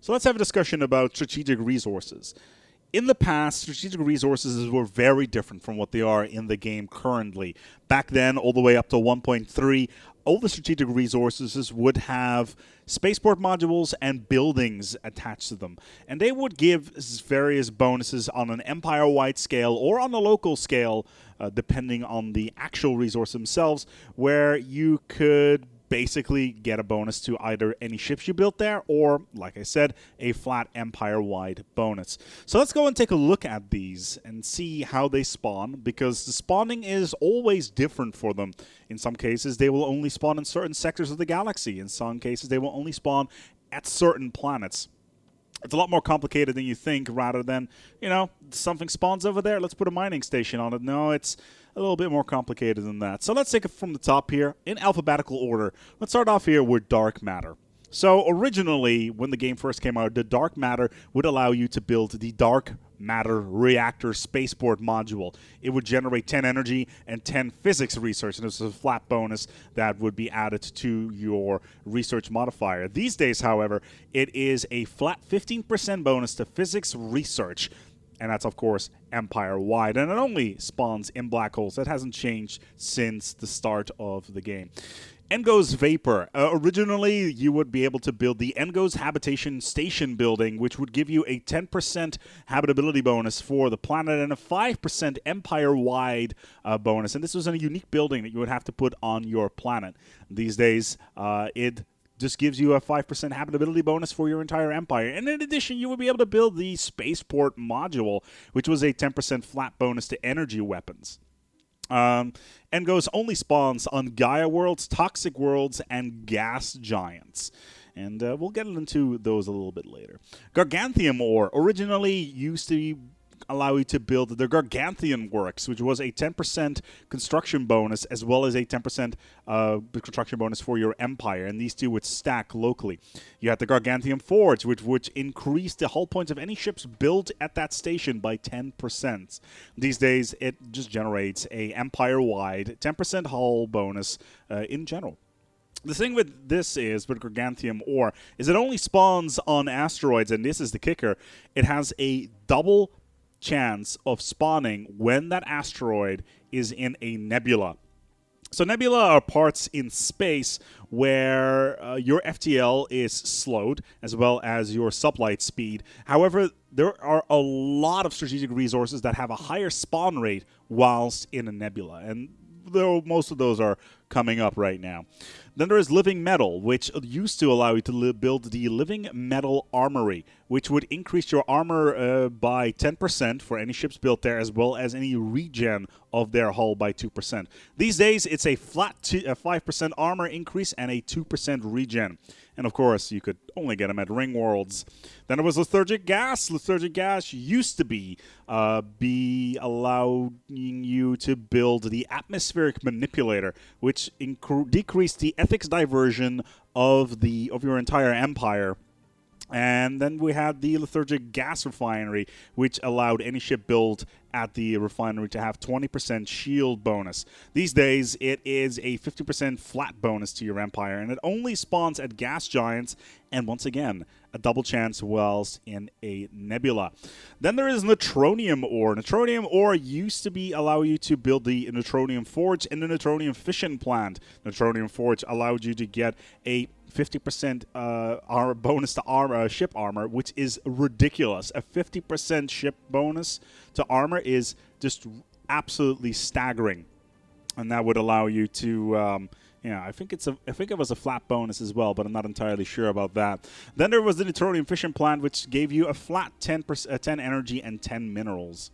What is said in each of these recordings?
So let's have a discussion about strategic resources. In the past, strategic resources were very different from what they are in the game currently. Back then, all the way up to 1.3, all the strategic resources would have spaceport modules and buildings attached to them. And they would give various bonuses on an empire-wide scale or on a local scale, depending on the actual resource themselves, where you could basically get a bonus to either any ships you built there or, like I said, a flat empire-wide bonus. So let's go and take a look at these and see how they spawn, because the spawning is always different for them. In some cases, they will only spawn in certain sectors of the galaxy. In some cases, they will only spawn at certain planets. It's a lot more complicated than you think, rather than, you know, something spawns over there, let's put a mining station on it. No, it's a little bit more complicated than that. So let's take it from the top here, in alphabetical order. Let's start off here with dark matter. So originally, when the game first came out, the dark matter would allow you to build the dark matter reactor spaceport module. It would generate 10 energy and 10 physics research, and this is a flat bonus that would be added to your research modifier. These days, however, it is a flat 15% bonus to physics research, and that's, of course, empire-wide, and it only spawns in black holes. That hasn't changed since the start of the game. Engo's Vapor. Originally, you would be able to build the Engo's Habitation Station building, which would give you a 10% habitability bonus for the planet and a 5% empire-wide bonus. And this was a unique building that you would have to put on your planet. These days, it just gives you a 5% habitability bonus for your entire empire. And in addition, you would be able to build the Spaceport module, which was a 10% flat bonus to energy weapons. Engo's only spawns on Gaia worlds, toxic worlds, and gas giants. And we'll get into those a little bit later. Gargantium ore originally used to allow you to build the Gargantian Works, which was a 10% construction bonus as well as a 10% construction bonus for your empire, and these two would stack locally. You had the Gargantian Forge, which would increase the hull points of any ships built at that station by 10%. These days, it just generates a empire-wide 10% hull bonus in general. The thing with this is, with Gargantium ore, is it only spawns on asteroids, and this is the kicker. It has a double chance of spawning when that asteroid is in a nebula. So nebula are parts in space where your FTL is slowed, as well as your sublight speed. However, there are a lot of strategic resources that have a higher spawn rate whilst in a nebula, and though most of those are coming up right now. Then there is Living Metal, which used to allow you to build the Living Metal Armory, which would increase your armor by 10% for any ships built there, as well as any regen of their hull by 2%. These days, it's a flat 5% armor increase and a 2% regen. And of course, you could only get them at Ring Worlds. Then there was Lysergic Gas. Lysergic Gas used to be allowing you to build the Atmospheric Manipulator, which decreased the ethics diversion of your entire empire. And then we had the Lysergic Gas Refinery, which allowed any ship built at the refinery to have 20% shield bonus. These days, it is a 50% flat bonus to your empire, and it only spawns at gas giants, and once again, a double chance whilst in a nebula. Then there is Neutronium ore. Neutronium ore used to allow you to build the Neutronium Forge and the Neutronium Fission Plant. Neutronium Forge allowed you to get a 50% armor bonus to ship armor, which is ridiculous. A 50% ship bonus to armor is just absolutely staggering, and that would allow you to. I think it was a flat bonus as well, but I'm not entirely sure about that. Then there was the Neutronium Fission Plant, which gave you a flat 10 energy and 10 minerals.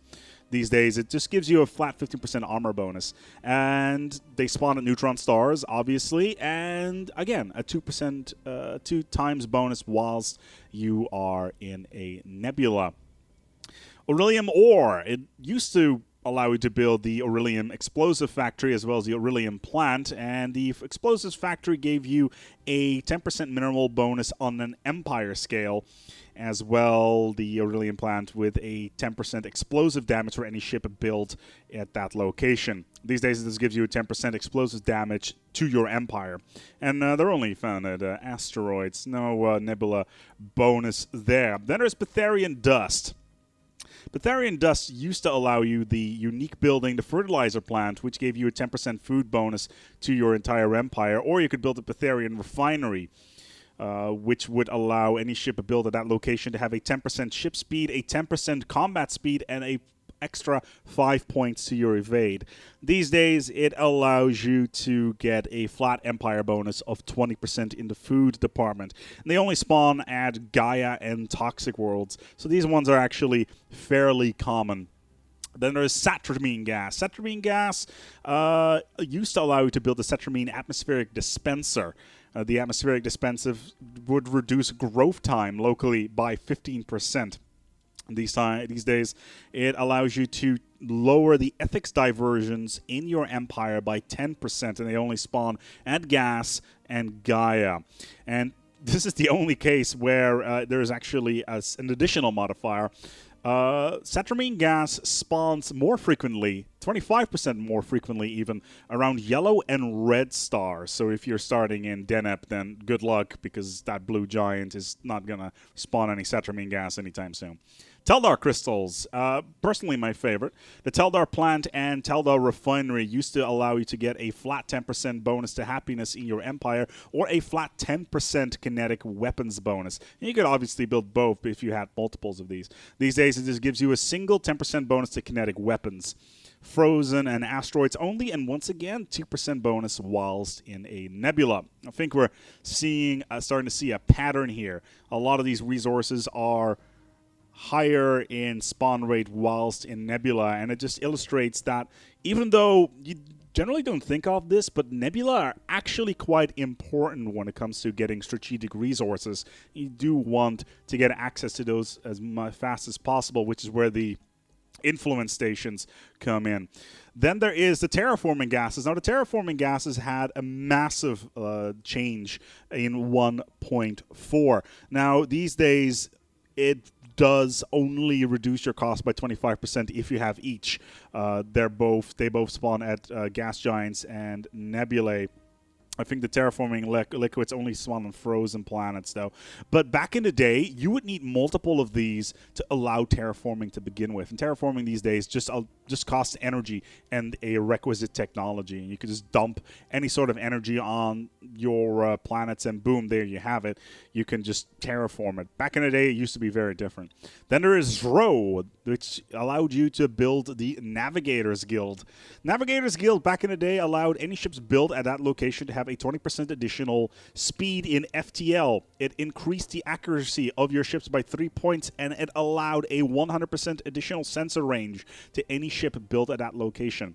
These days, it just gives you a flat 50% armor bonus. And they spawn at neutron stars, obviously. And again, a 2%, 2 times bonus whilst you are in a nebula. Aurelium ore. It used to allow you to build the Aurelium Explosive Factory as well as the Aurelium Plant, and the Explosives Factory gave you a 10% mineral bonus on an Empire scale, as well the Aurelium Plant with a 10% explosive damage for any ship built at that location. These days this gives you a 10% explosive damage to your Empire, and they're only found at asteroids, no nebula bonus there. Then there's Batarian Dust. Batarian Dust used to allow you the unique building, the fertilizer plant, which gave you a 10% food bonus to your entire empire, or you could build a Batarian refinery, which would allow any ship built at that location to have a 10% ship speed, a 10% combat speed, and a extra 5 points to your evade. These days, it allows you to get a flat empire bonus of 20% in the food department. And they only spawn at Gaia and Toxic worlds, so these ones are actually fairly common. Then there's Satramine Gas. Satramine Gas used to allow you to build a Satramine Atmospheric Dispenser. The Atmospheric Dispenser would reduce growth time locally by 15%. These days, it allows you to lower the ethics diversions in your empire by 10%, and they only spawn at Gas and Gaia. And this is the only case where there is actually an additional modifier. Satramine Gas spawns more frequently, 25% more frequently even, around yellow and red stars. So if you're starting in Deneb, then good luck, because that blue giant is not going to spawn any Satramine Gas anytime soon. Teldar Crystals, personally my favorite. The Teldar Plant and Teldar Refinery used to allow you to get a flat 10% bonus to happiness in your empire, or a flat 10% kinetic weapons bonus. And you could obviously build both if you had multiples of these. These days it just gives you a single 10% bonus to kinetic weapons. Frozen and asteroids only, and once again 2% bonus whilst in a nebula. I think we're starting to see a pattern here. A lot of these resources are higher in spawn rate whilst in nebula, and it just illustrates that even though you generally don't think of this, but nebula are actually quite important when it comes to getting strategic resources. You do want to get access to those as fast as possible, which is where the influence stations come in. Then there is the Terraforming Gases. Now, the Terraforming Gases had a massive change in 1.4. Now, these days, it does only reduce your cost by 25% if you have each. They both spawn at gas giants and nebulae. I think the terraforming liquids only spawn on frozen planets, though. But back in the day, you would need multiple of these to allow terraforming to begin with. And terraforming these days just costs energy and a requisite technology. And you could just dump any sort of energy on your planets, and boom, there you have it. You can just terraform it. Back in the day, it used to be very different. Then there is Zro, which allowed you to build the Navigators Guild. Navigators Guild back in the day allowed any ships built at that location to have a 20% additional speed in FTL. It increased the accuracy of your ships by 3 points, and it allowed a 100% additional sensor range to any ship built at that location.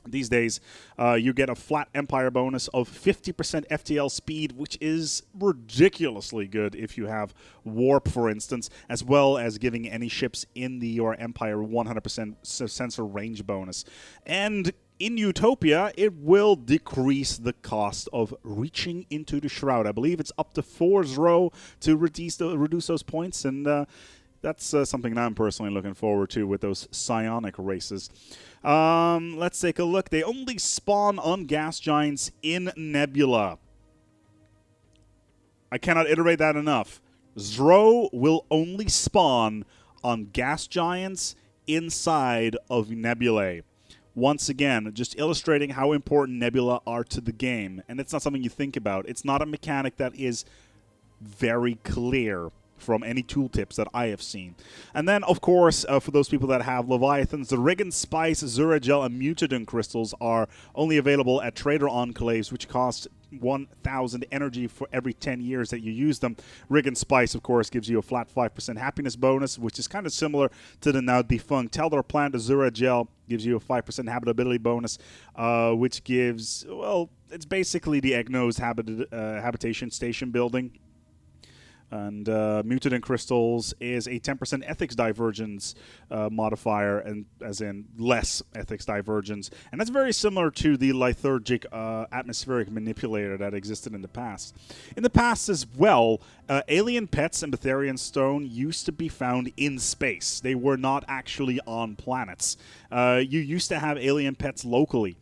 These days, you get a flat Empire bonus of 50% FTL speed, which is ridiculously good if you have Warp, for instance, as well as giving any ships in your Empire 100% sensor range bonus. And in Utopia, it will decrease the cost of reaching into the Shroud. I believe it's up to 4 Zro to reduce those points, and that's something that I'm personally looking forward to with those psionic races. Let's take a look. They only spawn on gas giants in Nebula. I cannot iterate that enough. Zro will only spawn on gas giants inside of nebulae. Once again, just illustrating how important nebula are to the game. And it's not something you think about. It's not a mechanic that is very clear from any tooltips that I have seen. And then, of course, for those people that have Leviathans, the Riggin Spice, Zuragel, and Mutadon crystals are only available at Trader Enclaves, which cost 1,000 energy for every 10 years that you use them. Riggin Spice, of course, gives you a flat 5% happiness bonus, which is kind of similar to the now defunct Teldar Plant. Zuragel gives you a 5% habitability bonus, which gives, well, it's basically the Egnos Habitation Station building. And Mutagen Crystals is a 10% ethics divergence modifier, and as in less ethics divergence. And that's very similar to the Lysergic atmospheric manipulator that existed in the past. In the past as well, alien pets and Batarian Stone used to be found in space. They were not actually on planets. You used to have alien pets locally,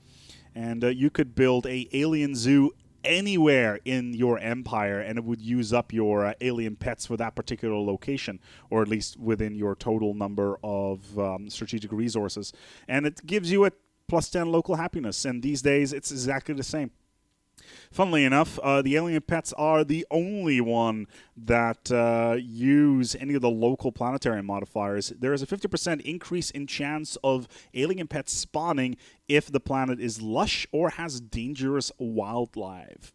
and you could build a alien zoo anywhere in your empire, and it would use up your alien pets for that particular location, or at least within your total number of strategic resources. And it gives you a plus 10 local happiness, and these days it's exactly the same. Funnily enough, the alien pets are the only one that use any of the local planetary modifiers. There is a 50% increase in chance of alien pets spawning if the planet is lush or has dangerous wildlife.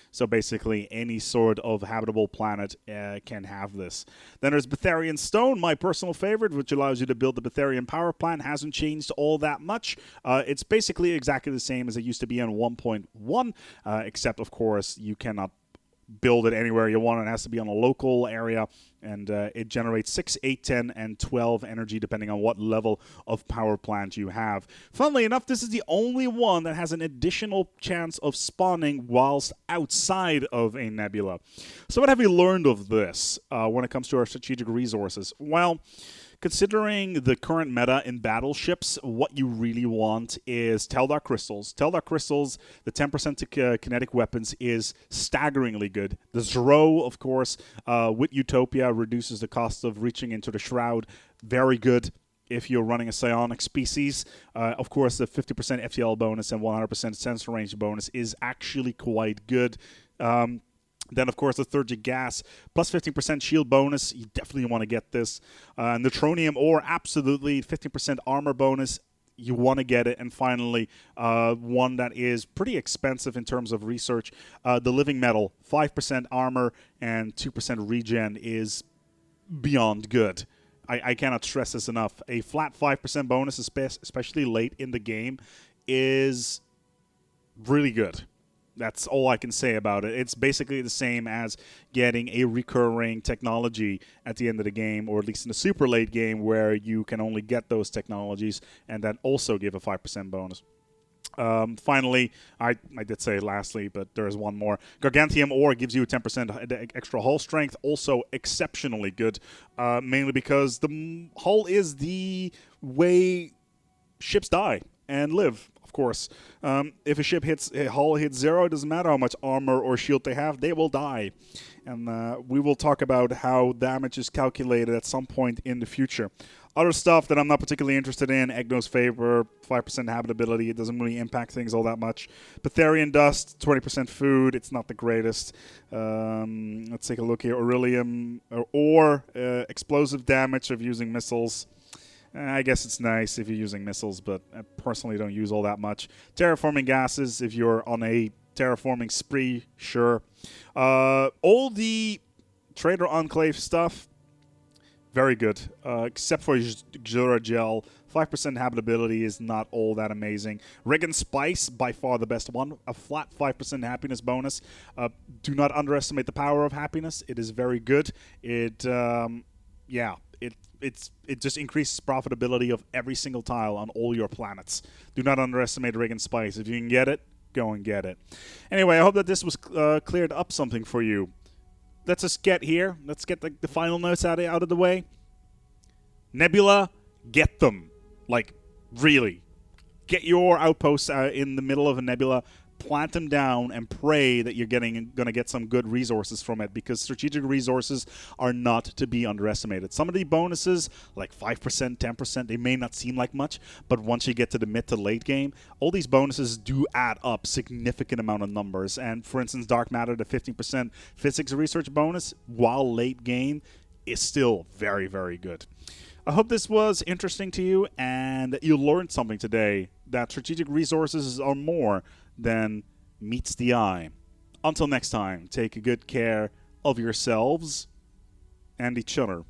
So basically, any sort of habitable planet can have this. Then there's Batarian Stone, my personal favorite, which allows you to build the Batarian power plant. Hasn't changed all that much. It's basically exactly the same as it used to be in 1.1, except, of course, you cannot build it anywhere you want. It has to be on a local area, and it generates 6, 8, 10, and 12 energy depending on what level of power plant you have. Funnily enough, this is the only one that has an additional chance of spawning whilst outside of a nebula. So what have we learned of this when it comes to our strategic resources? Well, considering the current meta in battleships, what you really want is Teldar Crystals. Teldar Crystals, the 10% to kinetic weapons, is staggeringly good. The Zero, of course, with Utopia, reduces the cost of reaching into the Shroud. Very good if you're running a psionic species. Of course, the 50% FTL bonus and 100% sensor range bonus is actually quite good. Then, of course, the Lysergic Gas, plus 15% shield bonus. You definitely want to get this. Neutronium ore, absolutely. 15% armor bonus. You want to get it. And finally, one that is pretty expensive in terms of research. The Living Metal, 5% armor and 2% regen is beyond good. I cannot stress this enough. A flat 5% bonus, especially late in the game, is really good. That's all I can say about it. It's basically the same as getting a recurring technology at the end of the game, or at least in the super late game where you can only get those technologies and then also give a 5% bonus. Finally, I did say lastly, but there is one more. Gargantium ore gives you 10% extra hull strength, also exceptionally good, mainly because the hull is the way ships die and live. Of course, if a hull hits 0, it doesn't matter how much armor or shield they have, they will die. And we will talk about how damage is calculated at some point in the future. Other stuff that I'm not particularly interested in, Egno's Favor, 5% habitability, it doesn't really impact things all that much. Batarian Dust, 20% food, it's not the greatest. Let's take a look here. Aurelium, or explosive damage of using missiles. I guess it's nice if you're using missiles, but I personally don't use all that much. Terraforming Gases, if you're on a terraforming spree, sure. All the Trader Enclave stuff, very good. Except for Xura Gel, 5% habitability is not all that amazing. Regan Spice, by far the best one. A flat 5% happiness bonus. Do not underestimate the power of happiness. It is very good. It just increases profitability of every single tile on all your planets. Do not underestimate Regan Spice. If you can get it, go and get it. Anyway, I hope that this was cleared up something for you. Let's just get here. Let's get the final notes out of the way. Nebula, get them. Like, really. Get your outposts in the middle of a nebula. Plant them down and pray that you're going to get some good resources from it, because strategic resources are not to be underestimated. Some of the bonuses, like 5%, 10%, they may not seem like much, but once you get to the mid to late game, all these bonuses do add up significant amount of numbers. And for instance, Dark Matter, the 15% physics research bonus, while late game, is still very, very good. I hope this was interesting to you and that you learned something today, that strategic resources are more than meets the eye. Until next time, take good care of yourselves and each other.